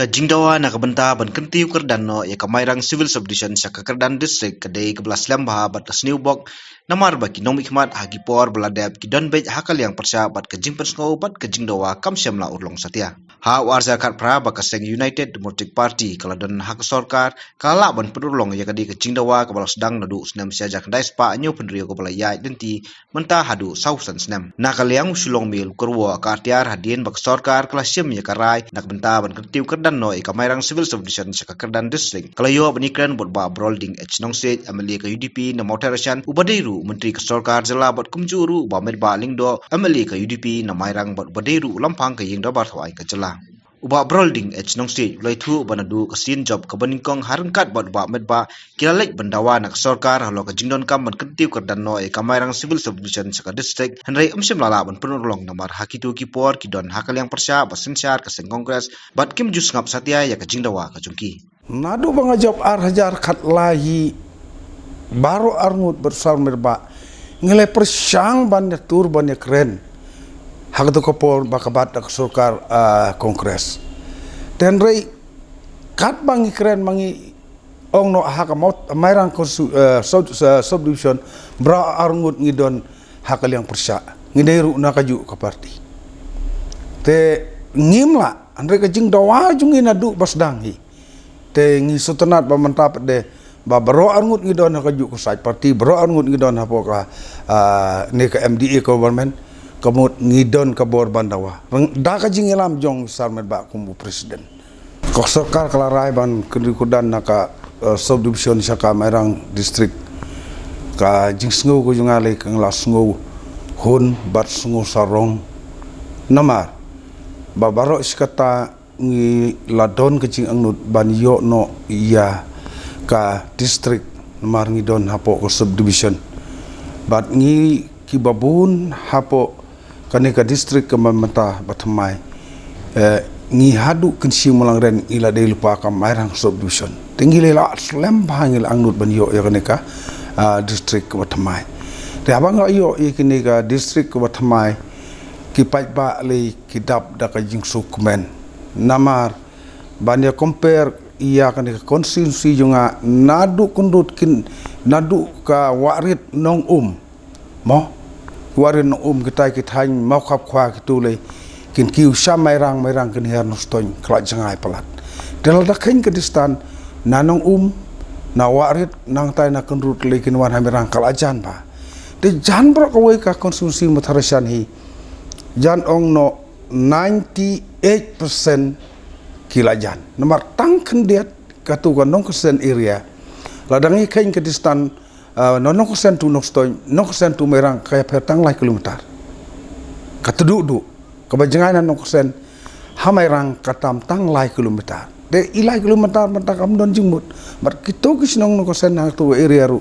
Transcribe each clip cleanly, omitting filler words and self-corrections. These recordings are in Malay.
Ka jingdawa na kabenta ban kentiu kerdan no ya kamairang civil subdivision sa kekerdan district kadai ke belas lembah bat ke sniubok namar baki nom ikmat hagi por beladep ki don bej hakal yang persya bat ke jing persngau bat ke jingdawa kam syamla urlong satya ha warza kat pra ba ke seng United Democratic Party kala don hak sorkar kala ban pedurlong ya kadai ke jingdawa ke balas dang nadu senam saja kendai spa anyo pendrio ke balai denti mentah hadu sausan senam na kaliang usulong mil kurwa ka artiar hadien bak sorkar kala syam ya karai nak benta ban kentiu dan no kamairang civil subdivision sa kekerdan district kalayo benikran bot ba brolding h nong state MLA ke UDP na motarasyan ubadeiru menteri ke sorkar jela bot kumjuru ba medba lingdo MLA ke UDP na mairang bot ubadeiru lampang ke yingda bar thawai ke jela uba brolding h nong state ulai thu banadu ke sin job ke beningkong harangkat bot ba medba kilalek bendawa nak sorkar halo ke jingdon kam ban kentiu kerdan no kamairang civil subdivision sa district henry umsim lala ban penurlong namar hakitu kipor kidon hakal yang persya basensyar ke seng kongres bat kim jus ngap satya ya ke jingdawa ke jungki nadu banga job ar hajar khat lahi baru arngut bersar merba ngile persyang ban tur ban keren hak tu kopor bakabat dak sorkar kongres dan rei kat bangi keren mangi ong no hak maut mairang subdivision bra arngut ngidon hakal yang persya ngideiru nakaju ke parti te ngimla andre ke jingdawa jungi nadu basdang hi te ngi sutenat ba mentap de ba bro arngut ngidon nakaju ke side party bro arngut ngidon hapo ka ne ke MDA government kamut ngidon ke bor bandawa da ka jingilam jong sarmet ba kumbu presiden ko sorkar kalarai ban kedikudan naka subdivision saka mairang district ka jingsngu ko jungale kang lasngu hun bat sngu sarong namar babaro iskata ngi ladon kecing angnut ban yo no iya ka district namar ngidon hapo ko subdivision bat ngi kibabun hapo kanika district kemamenta batamai ngi hadu kensi mulang ren ila de lupa ka mairang subdivision tinggi lela slem bangil angnut ban yo ya kanika district batamai te abang yo ikinika district batamai ki pai ba le kidap da ka jing sukmen namar banya compare iya kanika konstitusi junga nadu kundut kin nadu ka warit nong mo warin kita mau khap khwa kitule kin kiu syam mairang kin her noston kla jangai pelat del da khin kedistan nanong na warit nang tai na kendrut lekin wan hamirang kala jan ba de jan bro ko ka konsumsi mutarasyan hi jan ong no 98% kila jan nomor tang kendiat katu ka nong kesen area ladangi khin kedistan nonong kosen tu nokstoy nong kosen tu merang kaya petang lai kilometer katudu kebajengan nong kosen hamerang katam tang lai kilometer de ilai kilometer mentang kam don jingmut mat kito kisnong nong kosen hak tu area ru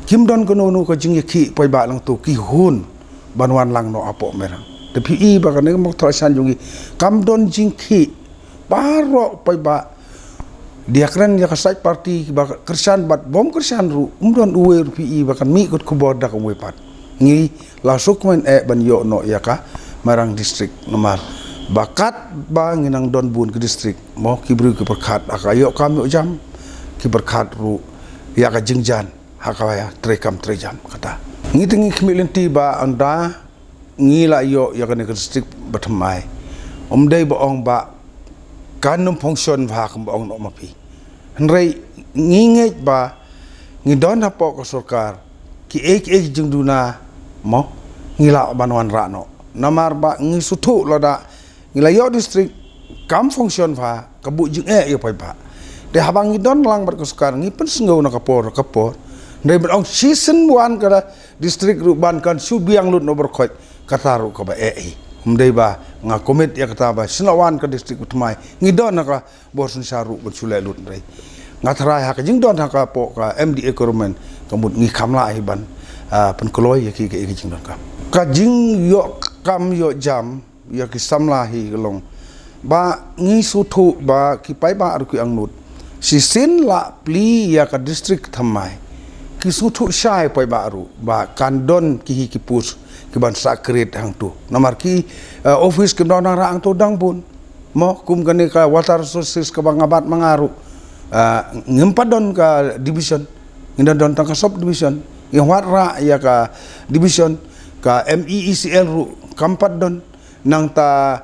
kim don kono nu ko jing ki poi ba lang tu ki hun banwan lang no apo merang de pi ba kan mo trasan jungi kam don jing ki baro poi ba dia keren ya kasai parti bak kersan bat bom kersan ru umdon uwe rupi bahkan mi ikut kubor dak uwe pat ngi la sukmen ban yo no ya ka marang district nomor bakat ba nginang don bun ke district mo kibru ke berkat akayo kami jam ki berkat ru ya ka jingjan hakaya trekam trejam kata ngi tingi khmilenti ba anda ngi la yo ya ka ne district batamai dei boong ba kanum function ba kam boong no mapi henrei nginget ba ngidon hapo ko sorkar ki ek jengduna mo ngila banwan rano namar ba ngisutu loda ngila yo district kam function ba kabu jeng yo pai ba de habang ngidon lang bar ko sorkar ngipen sengau na kapor ndai ban season 1 kada district ruban kan subiang lut no berkhoi kataru ka ba umdei ba nga komit ya kata ba sinawan ke district utmai ngidon ka borsun saru bersulai lut ndai ngatarai hak jing don hak po ka MDA government kamut ngi kamla hiban penkoloi ya ki jing don ka jing yo kam yo jam ya ki samla hi long ba ngi sutu ba ki pai ba ar ki angnut si sin la pli ya ka district thamai ki sutu syai pai ba aru ba kandon ki hi ki pus ki ban sakret hang tu namar ki office ki don ra ang tu dang bun mo kum kani ka water resources ka bangabat mangaru ngempadon ka division ngindon tang ka sub division ngwatra ya ka division ka MEECL ru kampat don nang ta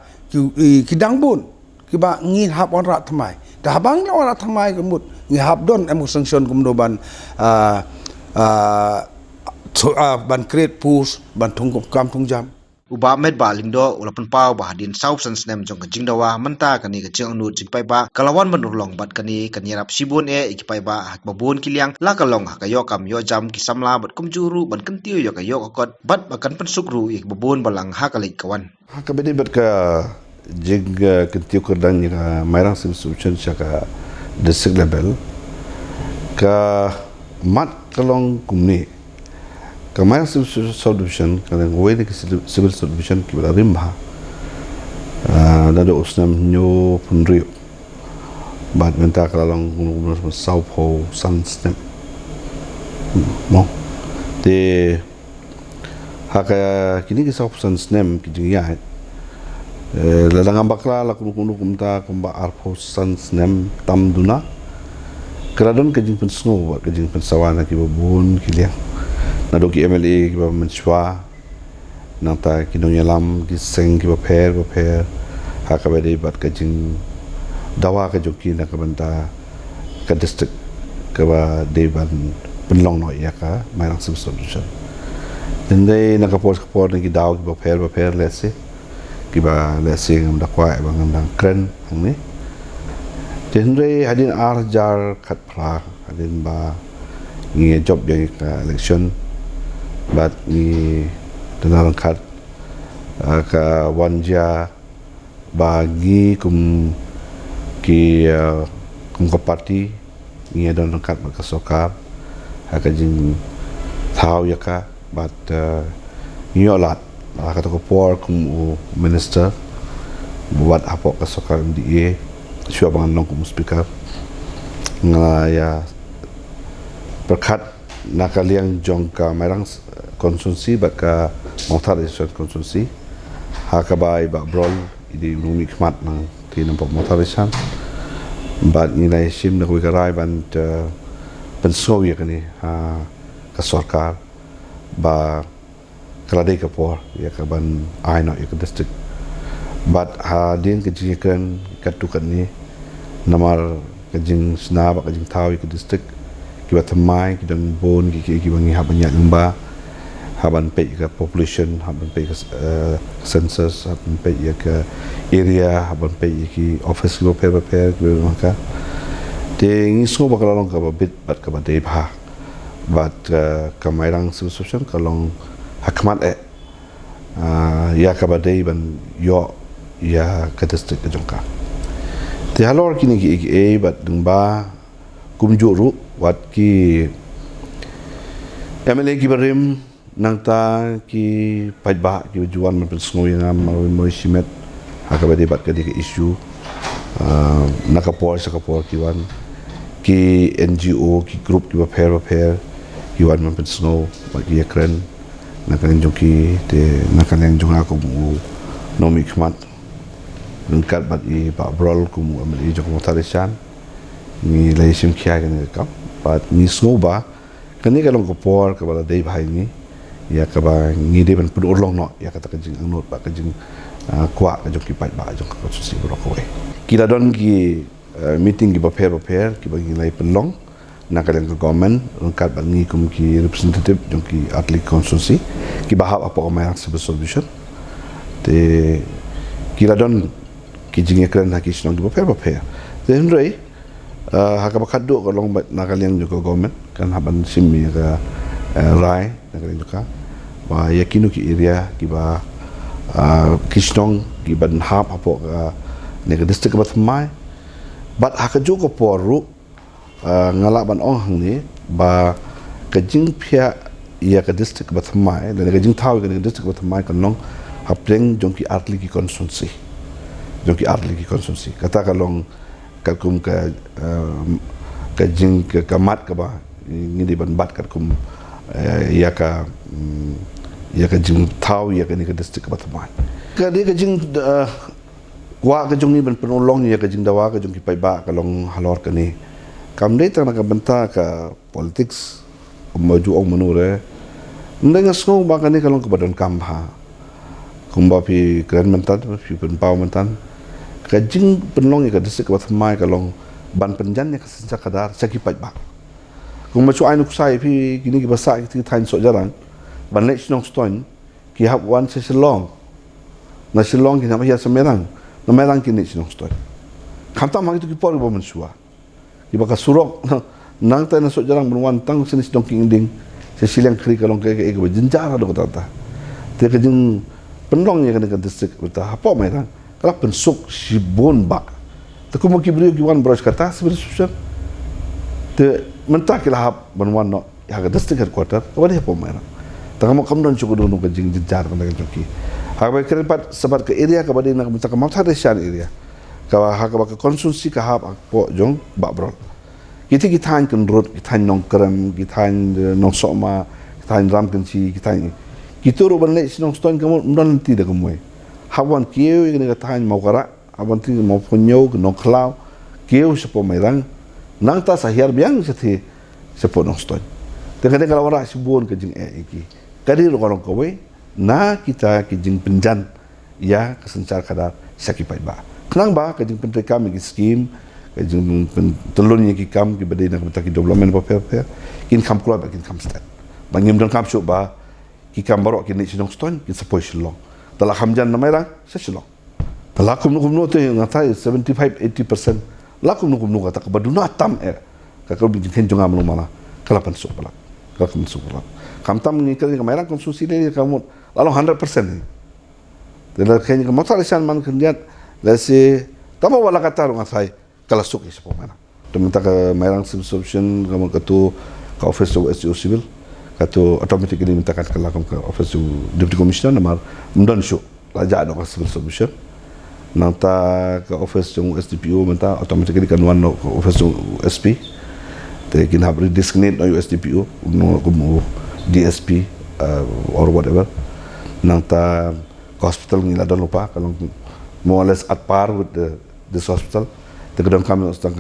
kidangbun kiba ngin hap on rat thamai ta habang la rat thamai kemut ngi hap don emu sanction kumdoban ban create push ban tungkum kam tungjam uba met ba lingdo ulapan pau ba hadin sau san snem jong ka jingdawa manta kani ka jing nu jing pai ba kalawan manurlong bat kani kanirap sibun ikipai ba hat babun kiliang la kalong ka yo kam yo jam ki samla bat kumjuru ban kentiu yo ka yo kot bat bakan pensukru ik babun balang hakalik kawan hakabedi bat ka jing kentiu kerdan ka mairang subscription ka district level ka mat kalong kumni Kemarin civil solution, kadang awal ke civil solution kita rimba, ada usnam nyo punriu, bad minta kalau orang South Pole Sun Stem, mo, de, haka kini ke South Sun Stem kijingya, ladang ambakla la kunu kumta kumba Arpo Sun Stem tam duna, keradon kijing pensngo, kijing pensawana kibabun kiliang. Nado ki MLA ki ba menchwa nata ki nonyalam ki seng ki ba pher hakabede bat ka jing dawa ka joki na ka banta ka district ka ba deban penlong no ya ka mairang solution dende na ka por ki daw ki ba pher lese ki ba lese ngam da kwa ba ngam dang kren angni dende hadin arjar khat phra hadin ba ngi job yang ka election bat ni tenalang kat ka wanja bagi kum ke parti ni ada kat ka sokar ka jing thau ya ka bat ni olat ka to por kum minister buat apa ka sokar di siapa bang nong kum speaker ngaya berkat nakaliang jongka mairang konsumsi baka motor research konsumsi hakabai ba brol idi rumi khmat nang ti nampak motor research bat nilai sim na kuikarai ban penso ya kani ka sarkar ba kalade ka por ya ka ban aino ya ka district bat din ke jikan katukan ni namar ka jing sna ba ka jing thawi ka district kiba thamai kidang bon ki bangi habanya lumba haban pe ka population haban pe ka census haban pe ka area haban pe ki office go pe maka te ngiso ba kalong ka bit bat ka bade bha bat ka mairang subscription kalong hakmat ya ka bade ban yo ya ka district ka jongka te halor kini ki bat dungba kumjuru wat ki MLA ki barim nang ta ki pajba ki juan man pensngoy nga mo simet hakabade bat ka di issue nakapor sa kapor ki wan ki NGO ki group ki ba pair ki wan man pensngo ba ki ekren nakalang joki te nakalang jong ako mo nomi khmat ngkat bat I ba brol ku mo MLA jong mo tarisan ni laisim kya kan ka pat ni soba kani kalong ko por ka bala dei bhai ni ya ka ba ni de ban pur long no ya ka ta jing ang not ba ka jing kwa ka jong ki pat ba jong ka si bro ko we kila don ki meeting ki ba pair ki ba ngi lai pelong na ka leng government kat ba ni kum ki representative jong ki atli constituency ki ba ha apa ma civil solution te kila don ki jing ekran ha ki snong ki ba pair then rei hakabakat do kalong nakaliang juga government kan haban simmi ka rai nakaliang juga ba yakinu ki area ki ba kishnong ki ban hap apo ka nega district ba thamai bat hakajo ko poru ngala ban ong hang ni ba kajing phia ya ka district ba thamai le kajing thaw ka district ba thamai kan long hapleng jongki atli ki constituency kata kalong kalkum ka jing ka mat ka ba ngidi ban bat kalkum ya ka jing thaw ya ka ni ka district ba thamai ka de ka jing Kuak kejung ni ben penolong ya kejing dawa kejung kipai ba kalong halor ke ni. Kam dei tang nak benta ka politics maju ong menure. Ndeng snow ba ka ni kalong ke badan kam ha. Kumba pi keren mentan pi penpau mentan. Kejing penolong ya ka desik wat mai kalong ban penjan ya ka senca kadar saki pai ba. Kumba chu ai nuk sai pi kini ki basa ki tain so jarang. Ban lech nong stoin ki hap wan se selong. Na selong ki na ya semerang. Na merang kini sinong stoy. Kanta mang itu kipor ba mensua. Iba ka surok nang ta na so jarang benwan tang sinis dong king ding. Se silang kri kalong ke ba jenjara do kata. Te ke jing pendong ya kan distrik beta apa merang. Kala pensuk si bon ba. Te ko mo kibri ki wan bros kata sebenarnya. Te mentak kila hap benwan no ya ka distrik headquarter. Apa dia apa merang. Ta mo kam don cukup do ke jing jenjara kan joki. Habai kerepat sebab ke area ke badai nak minta ke mata desian area. Kawa hak ke konsumsi ke hab po jong bak brol. Kita han kan road, kita nong kerem, kita nong sokma, kita ram kenci, kita ro ban lek sinong stone kamu mdan nanti dah kamu. Hawan kieu ini kita han mau kara, hawan ti mau ponyo ke nong klau, kieu sepo merang, nang ta sahiar biang sepo nong stone. Dengan kalau orang sibun ke jeng iki. Kadi ro korong kowe na kita kejing penjan ya kesencar kadar sakipai ba kenang ba kejing pentreka megi skim kejing telunnya ki kam ki badai nak betaki development pa kin kam kula ba kin kam stat bangim dan kam syuk ba ki kam barok kin sinong stone ki sepoi shilong tala hamjan na merang sa shilong tala kum no te ngatai 75 80% lakum no kata ka baduna tam ka ka bijin kenjong am mana kalapan sok bala kalapan sok bala kam tam ni ka merang konsumsi ni kamu lalu 100% ni. Dan kayaknya motor lisan man kerja, lasi, tamu wala kata orang saya kalau suki sepuluh mana. Teminta ke Mairang Civil Solution, kamu ketu ke office of SDO Civil, ketu automatically minta kan ke lakom ke office of Deputy Commissioner, namar mundan show, raja ada ke Civil Solution. Nanta ke office of SDPO minta automatically kan one ke office of SP. Tekin habri designate no USDPO, no kumu DSP or whatever. Nang ta hospital ni ada lupa kalau more or less at par with this hospital. Tegedong kami sedang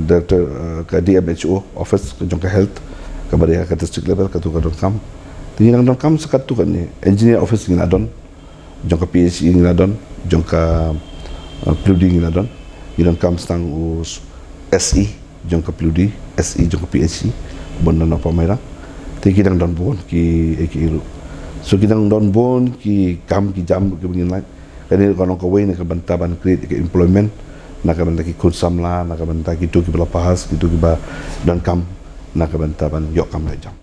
director ke DMHO office ke jangka health ke bariya ke district level ke tu kedong kam. Tinggal kedong kam sekat tu kan ni engineer office ni adon jangka PhD ni adon jangka PhD ni adon. Kedong kam sedang SE jangka PhD SE jangka PhD benda apa merah. Tinggal kedong don bon ki iru. So kita don bon ki kam ki jam ke begini lain. Kani kalau kau ini ke bantaban create ke employment, nak banta ki konsam lah, nak banta ki tu ki bela pahas, ki tu ki ba dan kam nak bantaban yok kam jam.